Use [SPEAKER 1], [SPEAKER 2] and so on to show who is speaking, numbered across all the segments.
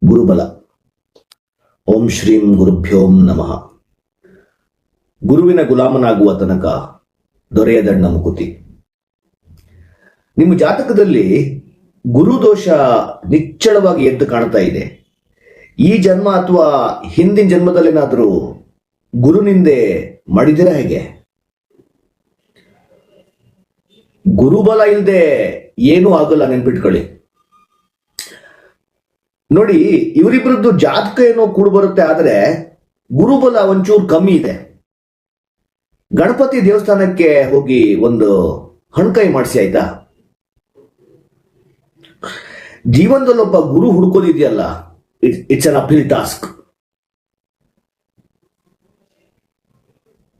[SPEAKER 1] ಗುರುಬಲ. ಓಂ ಶ್ರೀಂ ಗುರುಭ್ಯೋಂ ನಮಃ. ಗುರುವಿನ ಗುಲಾಮನಾಗುವ ತನಕ ದೊರೆಯದಣ್ಣ ಮುಕುತಿ. ನಿಮ್ಮ ಜಾತಕದಲ್ಲಿ ಗುರುದೋಷ ನಿಚ್ಚಳವಾಗಿ ಎದ್ದು ಕಾಣ್ತಾ ಇದೆ. ಈ ಜನ್ಮ ಅಥವಾ ಹಿಂದಿನ ಜನ್ಮದಲ್ಲೇನಾದರೂ ಗುರುನಿಂದೆ ಮಾಡಿದಿರ ಹೇಗೆ? ಗುರುಬಲ ಇಲ್ಲದೆ ಏನೂ ಆಗಲ್ಲ, ನೆನ್ಪಿಟ್ಕೊಳ್ಳಿ. ನೋಡಿ, ಇವರಿಬ್ಬರದ್ದು ಜಾತಕ ಏನೋ ಕೂಡು ಬರುತ್ತೆ, ಆದರೆ ಗುರುಬಲ ಒಂಚೂರು ಕಮ್ಮಿ ಇದೆ. ಗಣಪತಿ ದೇವಸ್ಥಾನಕ್ಕೆ ಹೋಗಿ ಒಂದು ಹಣ್ಕಾಯಿ ಮಾಡಿಸಿ, ಆಯ್ತಾ? ಜೀವನದಲ್ಲೊಬ್ಬ ಗುರು ಹುಡುಕೋದಿದೆಯಲ್ಲ, it's an uphill task.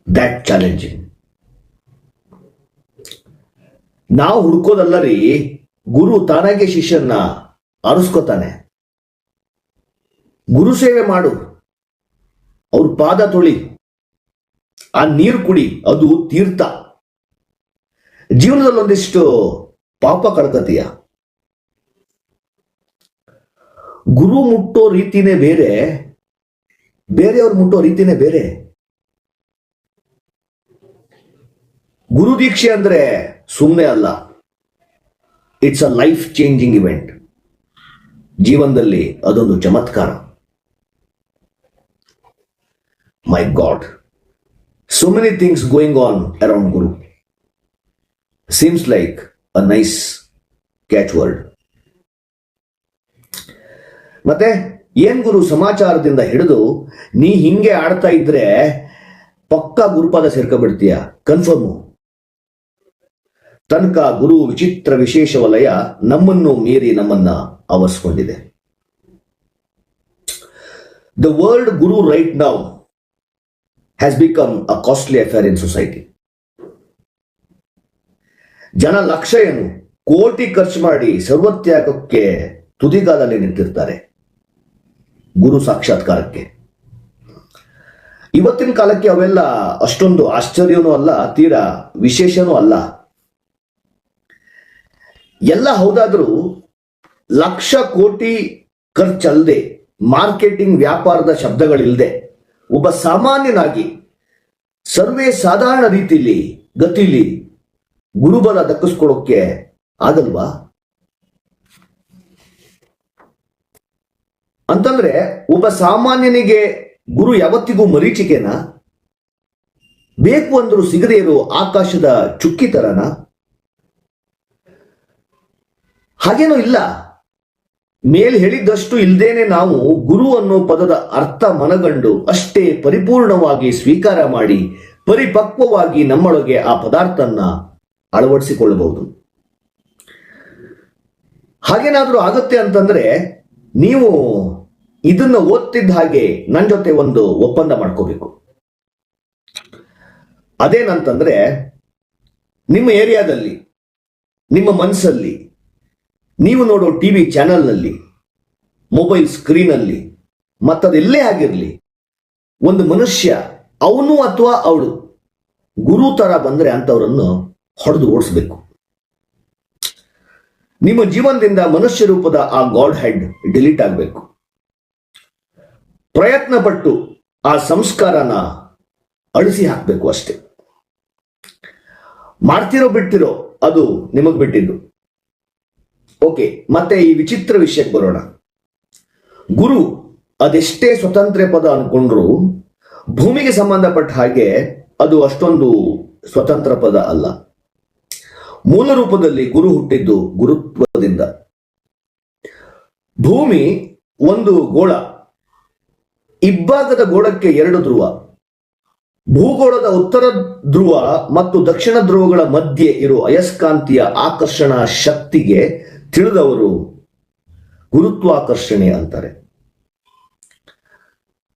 [SPEAKER 1] That challenging. ನಾವು ಹುಡುಕೋದಲ್ಲ ರೀ, ಗುರು ತಾನಾಗೆ ಶಿಷ್ಯನ್ನ ಆರಿಸ್ಕೋತಾನೆ. ಗುರು ಸೇವೆ ಮಾಡು, ಅವ್ರ ಪಾದ ತೊಳಿ, ಆ ನೀರು ಕುಡಿ, ಅದು ತೀರ್ಥ. ಜೀವನದಲ್ಲಿ ಒಂದಿಷ್ಟು ಪಾಪ ಕಳ್ಕತೀಯ. ಗುರು ಮುಟ್ಟೋ ರೀತಿನೇ ಬೇರೆ, ಬೇರೆಯವ್ರು ಮುಟ್ಟೋ ರೀತಿನೇ ಬೇರೆ. ಗುರು ದೀಕ್ಷೆ ಅಂದ್ರೆ ಸುಮ್ಮನೆ ಅಲ್ಲ, it's a life changing event. ಜೀವನದಲ್ಲಿ ಅದೊಂದು ಚಮತ್ಕಾರ. My God, so many things going on around Guru. Seems like a nice catchword. ಮತ್ತೆ ಏನ್ ಗುರು ಸಮಾಚಾರದಿಂದ ಹಿಡಿದು ನೀ ಹಿಂಗೆ ಆಡ್ತಾ ಇದ್ರೆ ಪಕ್ಕಾ ಗುರುಪಾದ ಸೇರ್ಕೊಬಿಡ್ತೀಯ, ಕನ್ಫರ್ಮು. ತನಕ ಗುರು ವಿಚಿತ್ರ ವಿಶೇಷ ವಲಯ ನಮ್ಮನ್ನು ಮೀರಿ ನಮ್ಮನ್ನ ಆವರಿಸಿಕೊಂಡಿದೆ. The word Guru right now has become a costly affair in society. ಜನ ಲಕ್ಷ ಏನು ಕೋಟಿ ಖರ್ಚು ಮಾಡಿ ಸರ್ವತ್ಯಾಗಕ್ಕೆ ತುದಿಗಾಲಲ್ಲಿ ನಿಂತಿರ್ತಾರೆ ಗುರು ಸಾಕ್ಷಾತ್ಕಾರಕ್ಕೆ. ಇವತ್ತಿನ ಕಾಲಕ್ಕೆ ಅವೆಲ್ಲ ಅಷ್ಟೊಂದು ಆಶ್ಚರ್ಯನೂ ಅಲ್ಲ, ತೀರಾ ವಿಶೇಷನೂ ಅಲ್ಲ. ಎಲ್ಲ ಹೌದಾದ್ರೂ ಲಕ್ಷ ಕೋಟಿ ಖರ್ಚಲ್ಲದೆ, ಮಾರ್ಕೆಟಿಂಗ್ ವ್ಯಾಪಾರದ ಶಬ್ದಗಳಿಲ್ಲದೆ ಒಬ್ಬ ಸಾಮಾನ್ಯನಾಗಿ ಸರ್ವೇ ಸಾಧಾರಣ ರೀತಿಯಲ್ಲಿ ಗತಿಲಿ ಗುರುಬಲ ದಕ್ಕಿಸ್ಕೊಳ್ಳೋಕೆ ಆಗಲ್ವಾ? ಅಂತಂದ್ರೆ ಒಬ್ಬ ಸಾಮಾನ್ಯನಿಗೆ ಗುರು ಯಾವತ್ತಿಗೂ ಮರೀಚಿಕೆನಾ? ಬೇಕು ಅಂದ್ರೂ ಸಿಗದೇ ಇರೋ ಆಕಾಶದ ಚುಕ್ಕಿ ತರನ? ಹಾಗೇನೂ ಇಲ್ಲ. ಮೇಲ್ ಹೇಳಿದ್ದಷ್ಟು ಇಲ್ದೇನೆ ನಾವು ಗುರು ಅನ್ನೋ ಪದದ ಅರ್ಥ ಮನಗಂಡು ಅಷ್ಟೇ ಪರಿಪೂರ್ಣವಾಗಿ ಸ್ವೀಕಾರ ಮಾಡಿ ಪರಿಪಕ್ವವಾಗಿ ನಮ್ಮೊಳಗೆ ಆ ಪದಾರ್ಥನ ಅಳವಡಿಸಿಕೊಳ್ಳಬಹುದು. ಹಾಗೇನಾದ್ರೂ ಆಗತ್ತೆ ಅಂತಂದ್ರೆ ನೀವು ಇದನ್ನ ಓದ್ತಿದ್ದ ಹಾಗೆ ನನ್ನ ಜೊತೆ ಒಂದು ಒಪ್ಪಂದ ಮಾಡ್ಕೋಬೇಕು. ಅದೇನಂತಂದ್ರೆ, ನಿಮ್ಮ ಏರಿಯಾದಲ್ಲಿ, ನಿಮ್ಮ ಮನಸ್ಸಲ್ಲಿ, ನೀವು ನೋಡೋ ಟಿವಿ ಚಾನೆಲ್ನಲ್ಲಿ, ಮೊಬೈಲ್ ಸ್ಕ್ರೀನಲ್ಲಿ, ಮತ್ತದೆಲ್ಲೇ ಆಗಿರಲಿ, ಒಂದು ಮನುಷ್ಯ ಅವನು ಅಥವಾ ಅವಳು ಗುರು ತರ ಬಂದ್ರೆ ಅಂತವರನ್ನು ಹೊಡೆದು ಓಡಿಸ್ಬೇಕು. ನಿಮ್ಮ ಜೀವನದಿಂದ ಮನುಷ್ಯ ರೂಪದ ಆ ಗಾಡ್ ಹೆಡ್ ಡಿಲೀಟ್ ಆಗಬೇಕು. ಪ್ರಯತ್ನ ಪಟ್ಟು ಆ ಸಂಸ್ಕಾರನ ಅಳಿಸಿ ಹಾಕಬೇಕು ಅಷ್ಟೇ. ಮಾಡ್ತಿರೋ ಬಿಡ್ತಿರೋ ಅದು ನಿಮಗ್ ಬಿಟ್ಟಿದ್ದು. ಓಕೆ, ಮತ್ತೆ ಈ ವಿಚಿತ್ರ ವಿಷಯಕ್ಕೆ ಬರೋಣ. ಗುರು ಅದೆಷ್ಟೇ ಸ್ವತಂತ್ರ ಪದ ಅನ್ಕೊಂಡ್ರು ಭೂಮಿಗೆ ಸಂಬಂಧಪಟ್ಟ ಹಾಗೆ ಅದು ಅಷ್ಟೊಂದು ಸ್ವತಂತ್ರ ಪದ ಅಲ್ಲ. ಮೂಲ ರೂಪದಲ್ಲಿ ಗುರು ಹುಟ್ಟಿದ್ದು ಗುರುತ್ವದಿಂದ. ಭೂಮಿ ಒಂದು ಗೋಳ, ಇಬ್ಬಾಗದ ಗೋಳಕ್ಕೆ ಎರಡು ಧ್ರುವ. ಭೂಗೋಳದ ಉತ್ತರ ಧ್ರುವ ಮತ್ತು ದಕ್ಷಿಣ ಧ್ರುವಗಳ ಮಧ್ಯೆ ಇರುವ ಅಯಸ್ಕಾಂತೀಯ ಆಕರ್ಷಣಾ ಶಕ್ತಿಗೆ ತಿಳಿದವರು ಗುರುತ್ವಾಕರ್ಷಣೆ ಅಂತಾರೆ.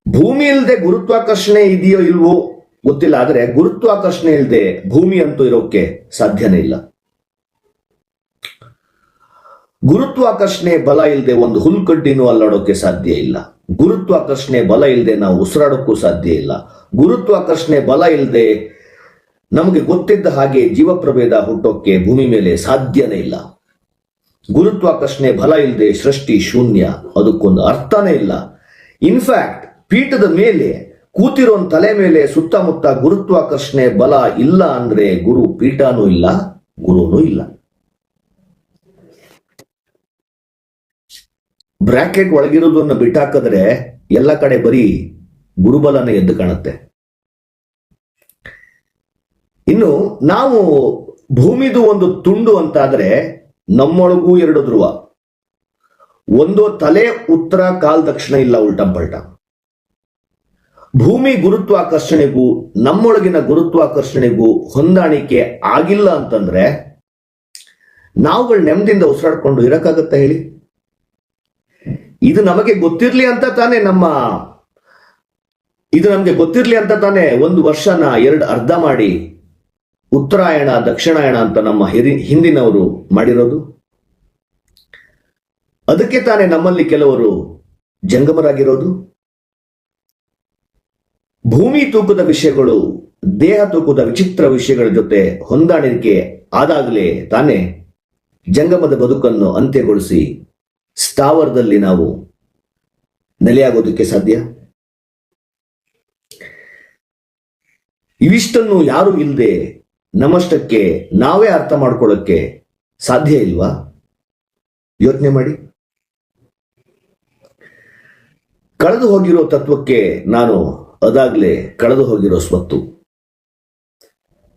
[SPEAKER 1] ಭೂಮಿ ಇಲ್ಲದೆ ಗುರುತ್ವಾಕರ್ಷಣೆ ಇದೆಯೋ ಇಲ್ವೋ ಗೊತ್ತಿಲ್ಲ, ಆದರೆ ಗುರುತ್ವಾಕರ್ಷಣೆ ಇಲ್ಲದೆ ಭೂಮಿ ಅಂತೂ ಇರೋಕೆ ಸಾಧ್ಯನೇ ಇಲ್ಲ. ಗುರುತ್ವಾಕರ್ಷಣೆ ಬಲ ಇಲ್ಲದೆ ಒಂದು ಹುಲ್ಕಡ್ಡಿನೂ ಅಲ್ಲಾಡೋಕೆ ಸಾಧ್ಯ ಇಲ್ಲ. ಗುರುತ್ವಾಕರ್ಷಣೆ ಬಲ ಇಲ್ಲದೆ ನಾವು ಉಸಿರಾಡೋಕ್ಕೂ ಸಾಧ್ಯ ಇಲ್ಲ. ಗುರುತ್ವಾಕರ್ಷಣೆ ಬಲ ಇಲ್ಲದೆ ನಮಗೆ ಗೊತ್ತಿದ್ದ ಹಾಗೆ ಜೀವ ಪ್ರಭೇದ ಹುಟ್ಟೋಕೆ ಭೂಮಿ ಮೇಲೆ ಸಾಧ್ಯನೇ ಇಲ್ಲ. ಗುರುತ್ವಾಕರ್ಷಣೆ ಬಲ ಇಲ್ಲದೆ ಸೃಷ್ಟಿ ಶೂನ್ಯ, ಅದಕ್ಕೊಂದು ಅರ್ಥನೇ ಇಲ್ಲ. ಇನ್ಫ್ಯಾಕ್ಟ್ ಪೀಠದ ಮೇಲೆ ಕೂತಿರೋನ್ ತಲೆ ಮೇಲೆ ಸುತ್ತಮುತ್ತ ಗುರುತ್ವಾಕರ್ಷಣೆ ಬಲ ಇಲ್ಲ ಅಂದ್ರೆ ಗುರು ಪೀಠನೂ ಇಲ್ಲ, ಗುರುನೂ ಇಲ್ಲ. ಬ್ರಾಕೆಟ್ ಒಳಗಿರೋದನ್ನ ಬಿಟ್ಟಾಕಿದ್ರೆ ಎಲ್ಲ ಕಡೆ ಬರೀ ಗುರುಬಲನೇ ಎದ್ದು ಕಾಣುತ್ತೆ. ಇನ್ನು ನಾವು ಭೂಮಿದು ಒಂದು ತುಂಡು ಅಂತಾದ್ರೆ ನಮ್ಮೊಳಗೂ ಎರಡು ಧ್ರುವ, ಒಂದು ತಲೆ ಉತ್ತರ ಕಾಲ್ ದಕ್ಷಿಣ ಇಲ್ಲ ಉಲ್ಟಂಪಲ್ಟ. ಭೂಮಿ ಗುರುತ್ವಾಕರ್ಷಣೆಗೂ ನಮ್ಮೊಳಗಿನ ಗುರುತ್ವಾಕರ್ಷಣೆಗೂ ಹೊಂದಾಣಿಕೆ ಆಗಿಲ್ಲ ಅಂತಂದ್ರೆ ನಾವುಗಳು ನೆಮ್ಮದಿಯಿಂದ ಉಸಿರಾಡ್ಕೊಂಡು ಇರಕ್ಕಾಗತ್ತ ಹೇಳಿ? ಇದು ನಮಗೆ ಗೊತ್ತಿರ್ಲಿ ಅಂತ ತಾನೇ ನಮಗೆ ಗೊತ್ತಿರ್ಲಿ ಅಂತ ತಾನೇ ಒಂದು ವರ್ಷನ ಎರಡು ಅರ್ಧ ಮಾಡಿ ಉತ್ತರಾಯಣ ದಕ್ಷಿಣಾಯಣ ಅಂತ ನಮ್ಮ ಹಿಂದಿನವರು ಮಾಡಿರೋದು. ಅದಕ್ಕೆ ತಾನೇ ನಮ್ಮಲ್ಲಿ ಕೆಲವರು ಜಂಗಮರಾಗಿರೋದು. ಭೂಮಿ ತೂಕದ ವಿಷಯಗಳು ದೇಹ ತೂಕದ ವಿಚಿತ್ರ ವಿಷಯಗಳ ಜೊತೆ ಹೊಂದಾಣಿಕೆ ಆದಾಗಲೇ ತಾನೇ ಜಂಗಮದ ಬದುಕನ್ನು ಅಂತ್ಯಗೊಳಿಸಿ ಸ್ಥಾವರದಲ್ಲಿ ನಾವು ನೆಲೆಯಾಗೋದಕ್ಕೆ ಸಾಧ್ಯ. ಇವಿಷ್ಟನ್ನು ಯಾರು ಇಲ್ಲದೆ ನಮ್ಮಷ್ಟಕ್ಕೆ ನಾವೇ ಅರ್ಥ ಮಾಡ್ಕೊಳ್ಳೋಕ್ಕೆ ಸಾಧ್ಯ ಇಲ್ವಾ? ಯೋಚನೆ ಮಾಡಿ. ಕಳೆದು ಹೋಗಿರೋ ತತ್ವಕ್ಕೆ ನಾನು ಅದಾಗಲೇ ಕಳೆದು ಹೋಗಿರೋ ಸ್ವತ್ತು.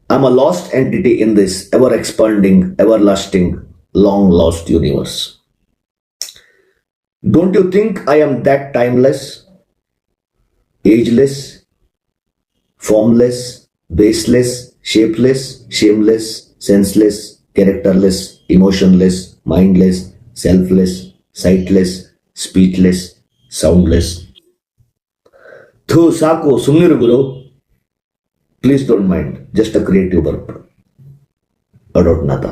[SPEAKER 1] I am a last entity in this ever expanding, ever lasting, long last universe. Don't you think I am that timeless, ageless, formless, baseless, shapeless, shameless, senseless, characterless, emotionless, mindless, selfless, sightless, speechless, soundless? ಸಾಕು, ಸುಮ್ಮನಿರು ಗುರು. Please don't mind. Just a creative burp. Adot nata.